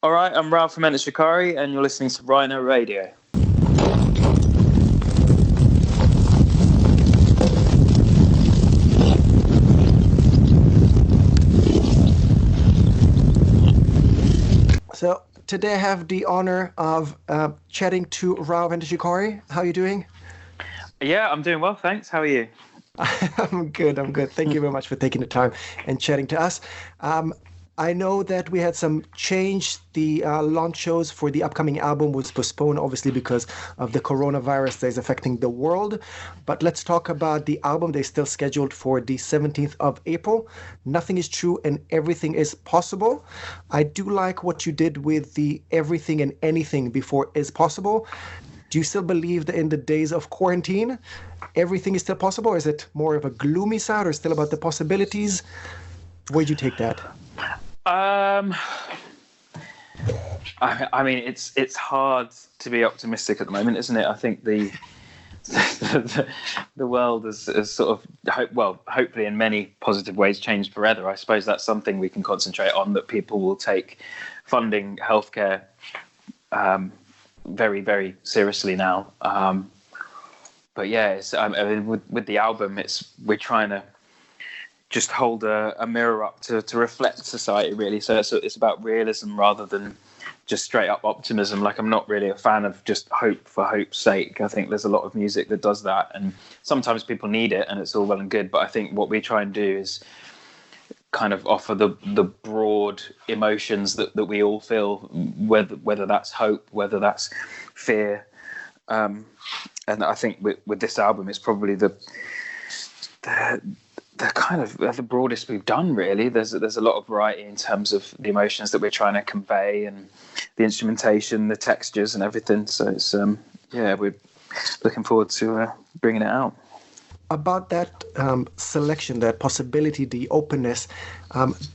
All right, I'm Ralph from Shikari, and you're listening to Rhino Radio. So today I have the honor of chatting to Ralph and Shikari. How are you doing? Yeah, I'm doing well, thanks. How are you? I'm good. Thank you very much for taking the time and chatting to us. I know that we had some change. The launch shows for the upcoming album was postponed, obviously, because of the coronavirus that is affecting the world. But let's talk about the album. They're still scheduled for the 17th of April. Nothing is true and everything is possible. I do like what you did with the everything and anything before is possible. Do you still believe that in the days of quarantine, everything is still possible? Or is it more of a gloomy side or still about the possibilities? Where'd you take that? I mean, it's hard to be optimistic at the moment, isn't it? I think the world has sort of, hopefully in many positive ways changed forever. I suppose that's something we can concentrate on, that people will take funding healthcare very, very seriously now. But yeah, I mean, with the album, we're trying to just hold a mirror up to reflect society, really. So it's about realism rather than just straight up optimism. Like, I'm not really a fan of just hope for hope's sake. I think there's a lot of music that does that, and sometimes people need it, and it's all well and good. But I think what we try and do is kind of offer the broad emotions that we all feel, whether that's hope, whether that's fear. And I think with this album, it's probably the kind of the broadest we've done, really. There's a lot of variety in terms of the emotions that we're trying to convey, and the instrumentation, the textures, and everything. So it's we're looking forward to bringing it out. About that selection, that possibility, the openness,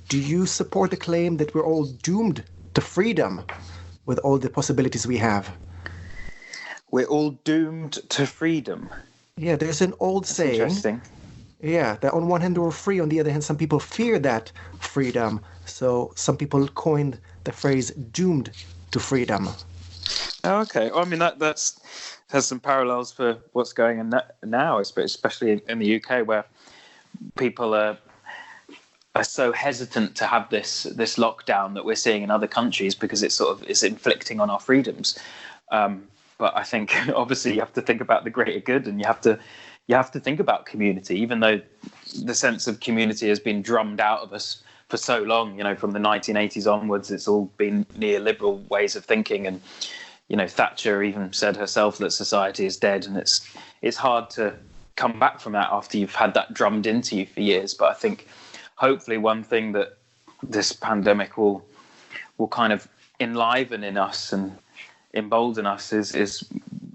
do you support the claim that we're all doomed to freedom with all the possibilities we have? We're all doomed to freedom. Yeah, there's an old That's saying. Interesting. Yeah, that on one hand we're free, on the other hand some people fear that freedom. So some people coined the phrase "doomed to freedom." Oh, okay. Well, I mean, that's has some parallels for what's going on now, especially in the UK, where people are so hesitant to have this lockdown that we're seeing in other countries, because it's sort of is inflicting on our freedoms. But I think obviously you have to think about the greater good, and you have to think about community, even though the sense of community has been drummed out of us for so long. You know, from the 1980s onwards, it's all been neoliberal ways of thinking, and Thatcher even said herself that society is dead, and it's hard to come back from that after you've had that drummed into you for years. But I think hopefully one thing that this pandemic will kind of enliven in us and embolden us is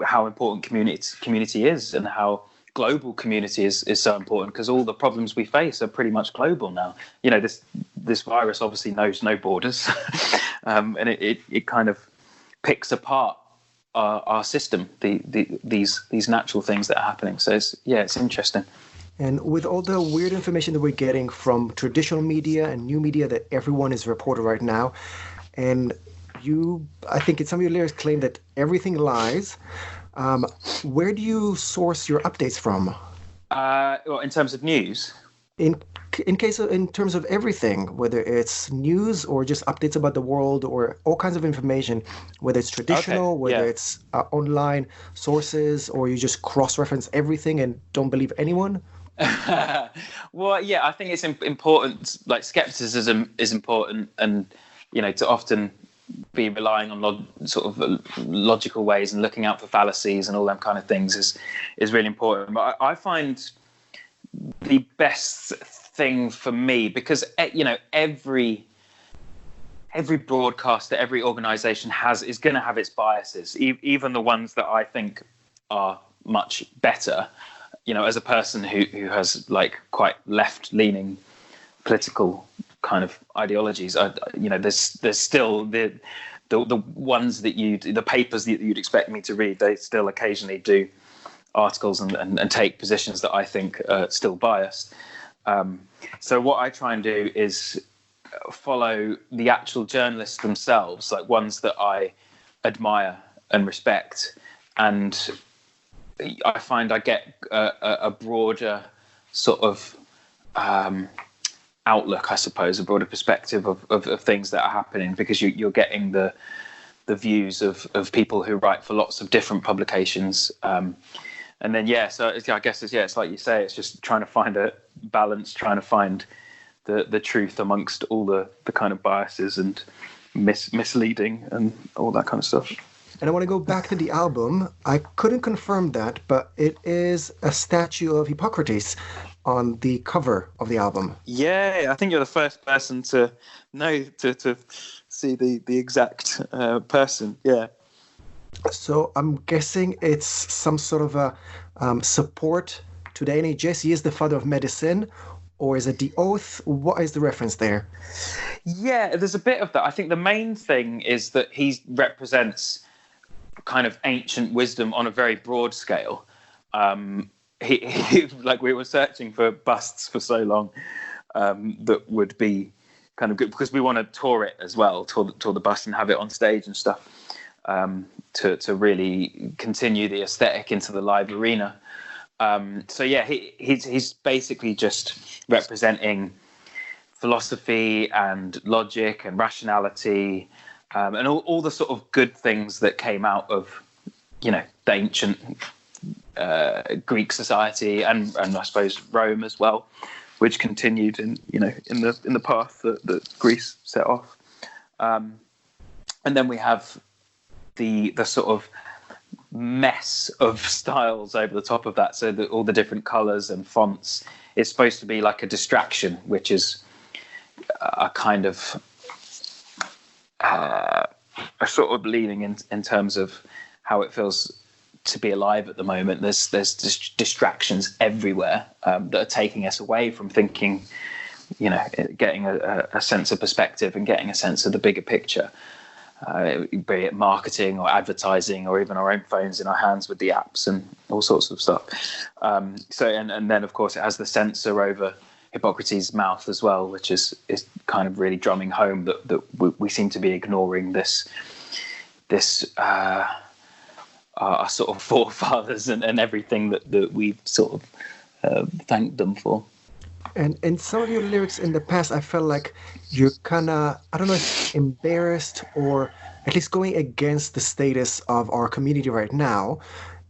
how important community is, and how global community is so important, because all the problems we face are pretty much global now. This virus obviously knows no borders, and it kind of picks apart our system, these natural things that are happening. So it's interesting. And with all the weird information that we're getting from traditional media and new media that everyone is reporting right now, and I think in some of your lyrics claim that everything lies. Where do you source your updates from? Well, in terms of news? In terms of everything, whether it's news or just updates about the world or all kinds of information, whether it's traditional, whether it's online sources, or you just cross-reference everything and don't believe anyone? Well, yeah, I think it's important. Like, skepticism is important, and to often be relying on sort of logical ways and looking out for fallacies and all them kind of things is really important. But I find the best thing for me, because every broadcaster, every organization is going to have its biases, even the ones that I think are much better. As a person who has like quite left-leaning political kind of ideologies, there's still the ones that the papers that you'd expect me to read, they still occasionally do articles and take positions that I think are still biased. So what I try and do is follow the actual journalists themselves, like ones that I admire and respect, and I find I get a broader sort of outlook, I suppose, a broader perspective of things that are happening, because you're getting the views of people who write for lots of different publications. And then, so I guess it's like you say, it's just trying to find a balance, trying to find the truth amongst all the kind of biases and misleading and all that kind of stuff. And I want to go back to the album. I couldn't confirm that, but it is a statue of Hippocrates on the cover of the album. Yeah, I think you're the first person to know, to see the exact person. Yeah. So I'm guessing it's some sort of a support to the NHS. He is the father of medicine, or is it the oath? What is the reference there? Yeah, there's a bit of that. I think the main thing is that he represents kind of ancient wisdom on a very broad scale. He like, we were searching for busts for so long that would be kind of good, because we want to tour it as well, tour the bust and have it on stage and stuff, to really continue the aesthetic into the live arena. So yeah, he's basically just representing philosophy and logic and rationality, and all the sort of good things that came out of, the ancient Greek society and I suppose Rome as well, which continued in the path that Greece set off. And then we have the sort of mess of styles over the top of that, so that all the different colors and fonts is supposed to be like a distraction, which is a kind of a sort of leaning in terms of how it feels to be alive at the moment. There's distractions everywhere that are taking us away from thinking, getting a sense of perspective and getting a sense of the bigger picture, be it marketing or advertising or even our own phones in our hands with the apps and all sorts of stuff. So then of course it has the censor over Hippocrates' mouth as well, which is kind of really drumming home that we seem to be ignoring this our sort of forefathers and everything that we've sort of thanked them for. And in some of your lyrics in the past, I felt like you're kind of, I don't know if embarrassed or at least going against the status of our community right now.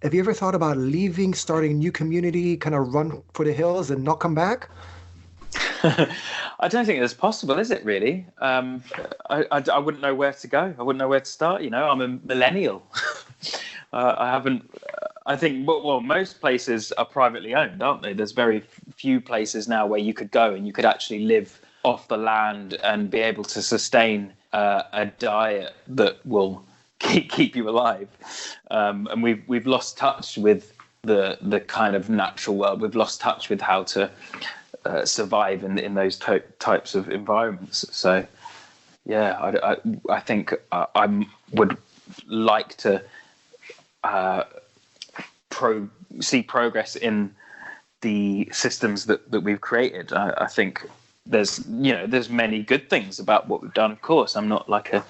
Have you ever thought about leaving, starting a new community, kind of run for the hills and not come back? I don't think that's possible, is it really? I wouldn't know where to go. I wouldn't know where to start. I'm a millennial. I think most places are privately owned, aren't they? There's very few places now where you could go and you could actually live off the land and be able to sustain a diet that will keep you alive. And we've lost touch with the kind of natural world. We've lost touch with how to survive in those types of environments. So yeah, I think I would like to see progress in the systems that we've created. I think there's many good things about what we've done. Of course, I'm not like a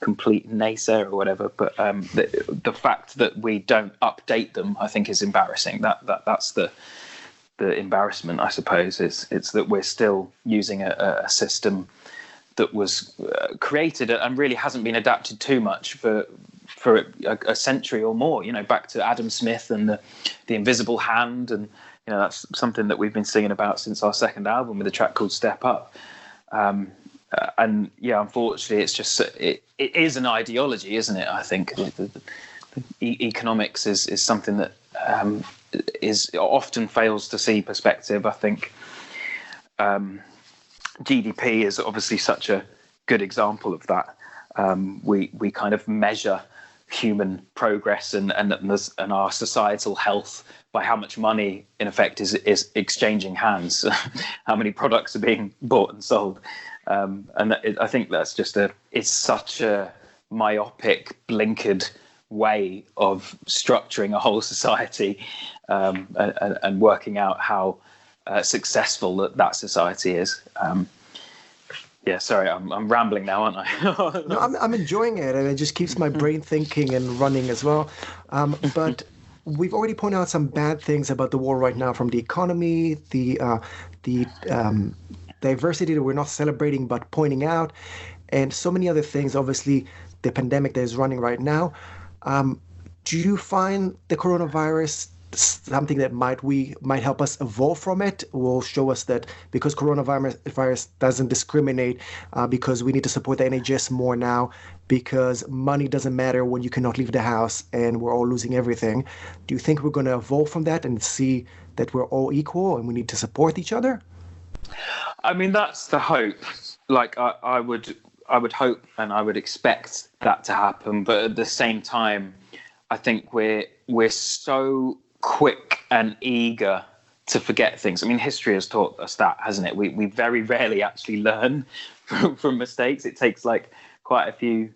complete naysayer or whatever, but the fact that we don't update them, I think, is embarrassing. That's the embarrassment, I suppose. It's that we're still using a system that was created and really hasn't been adapted too much for a century or more. Back to Adam Smith and the Invisible Hand, and that's something that we've been singing about since our second album with a track called Step Up. And yeah, unfortunately, it's just it is an ideology, isn't it? I think the economics is something that is often fails to see perspective. I think GDP is obviously such a good example of that. We kind of measure human progress and our societal health by how much money, in effect, is exchanging hands, how many products are being bought and sold. I think that's it's such a myopic, blinkered way of structuring a whole society and working out how successful that society is. Yeah, sorry, I'm rambling now, aren't I? No, I'm enjoying it, and it just keeps my brain thinking and running as well. But we've already pointed out some bad things about the war right now, from the economy, the diversity that we're not celebrating but pointing out, and so many other things. Obviously, the pandemic that is running right now. Do you find the coronavirus something that might help us evolve from it? Will show us that because coronavirus doesn't discriminate, because we need to support the NHS more now, because money doesn't matter when you cannot leave the house and we're all losing everything. Do you think we're going to evolve from that and see that we're all equal and we need to support each other? I mean, that's the hope. Like I would hope and I would expect that to happen, but at the same time, I think we're so quick and eager to forget things. I mean, history has taught us that, hasn't it? We very rarely actually learn from mistakes. It takes like quite a few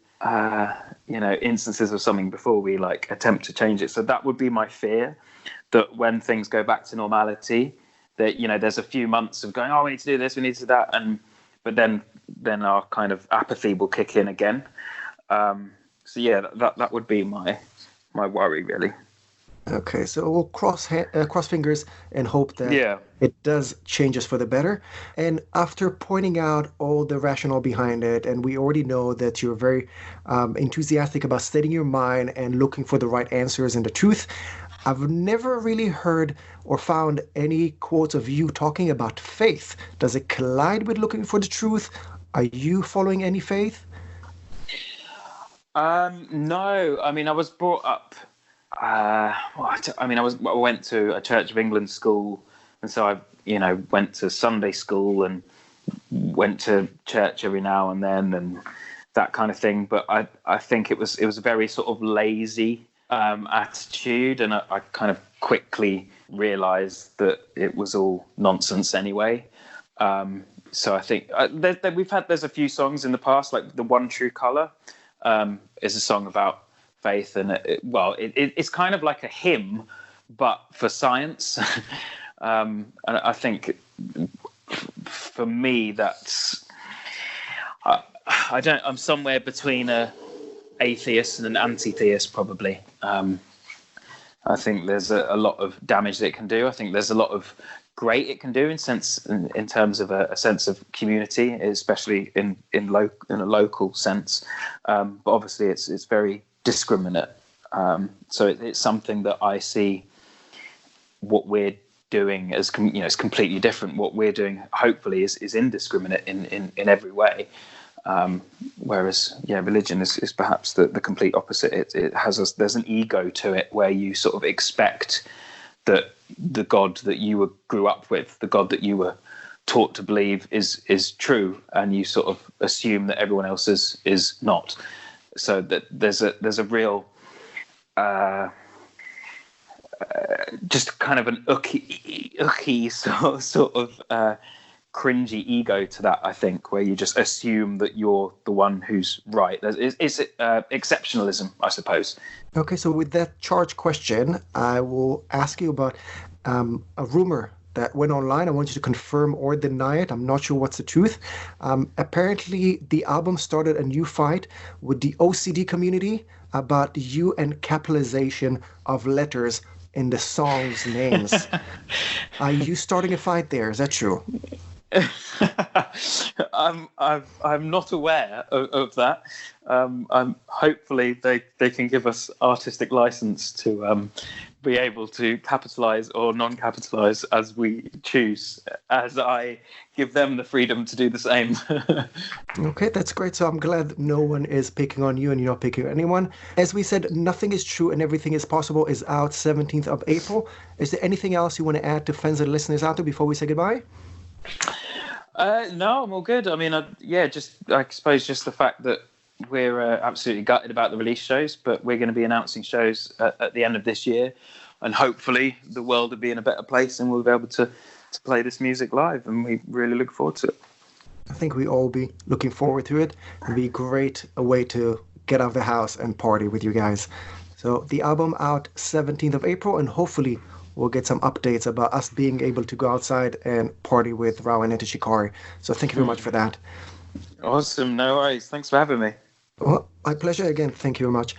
instances of something before we like attempt to change it. So that would be my fear, that when things go back to normality, that there's a few months of going, oh, we need to do this, we need to do that, but then our kind of apathy will kick in again. So yeah, that would be my worry, really. Okay, so we'll cross fingers and hope that it does change us for the better. And after pointing out all the rationale behind it, and we already know that you're very enthusiastic about studying your mind and looking for the right answers and the truth, I've never really heard or found any quotes of you talking about faith. Does it collide with looking for the truth? Are you following any faith? No, I mean, I was brought up. I went to a Church of England school, and so I, went to Sunday school and went to church every now and then, and that kind of thing. But I think it was a very sort of lazy attitude, and I kind of quickly realised that it was all nonsense anyway. So I think there's a few songs in the past, like The One True Colour is a song about faith, and it's kind of like a hymn, but for science. And I think for me, that's I'm somewhere between a atheist and an anti-theist, probably. I think there's a lot of damage that it can do. I think there's a lot of great it can do in terms of a sense of community, especially in a local sense. But obviously, it's very discriminate. So it's something that I see what we're doing as it's completely different. What we're doing, hopefully, is indiscriminate in every way. Whereas religion is perhaps the complete opposite. It has there's an ego to it where you sort of expect that the God that you grew up with, the God that you were taught to believe is true, and you sort of assume that everyone else is not. So that there's a real just kind of an ucky sort of cringy ego to that, I think, where you just assume that you're the one who's right. It's exceptionalism, I suppose. Okay, so with that charged question, I will ask you about a rumor that went online. I want you to confirm or deny it. I'm not sure what's the truth. Apparently, the album started a new fight with the OCD community about you and capitalization of letters in the song's names. Are you starting a fight there? Is that true? I'm not aware of that. Hopefully they can give us artistic license to be able to capitalize or non-capitalize as we choose, as I give them the freedom to do the same. Okay, that's great. So I'm glad no one is picking on you and you're not picking on anyone. As we said, Nothing is True and Everything is Possible is out 17th of April. Is there anything else you want to add to fans and listeners out there before we say goodbye? No, I'm all good. I mean, I suppose just the fact that we're absolutely gutted about the release shows, but we're going to be announcing shows at the end of this year, and hopefully the world will be in a better place and we'll be able to play this music live, and we really look forward to it. I think we all be looking forward to it. It'll be a way to get out of the house and party with you guys. So the album out 17th of April, and hopefully we'll get some updates about us being able to go outside and party with Rowan and Shikari. So thank you very much for that. Awesome. No worries. Thanks for having me. Well, my pleasure again. Thank you very much.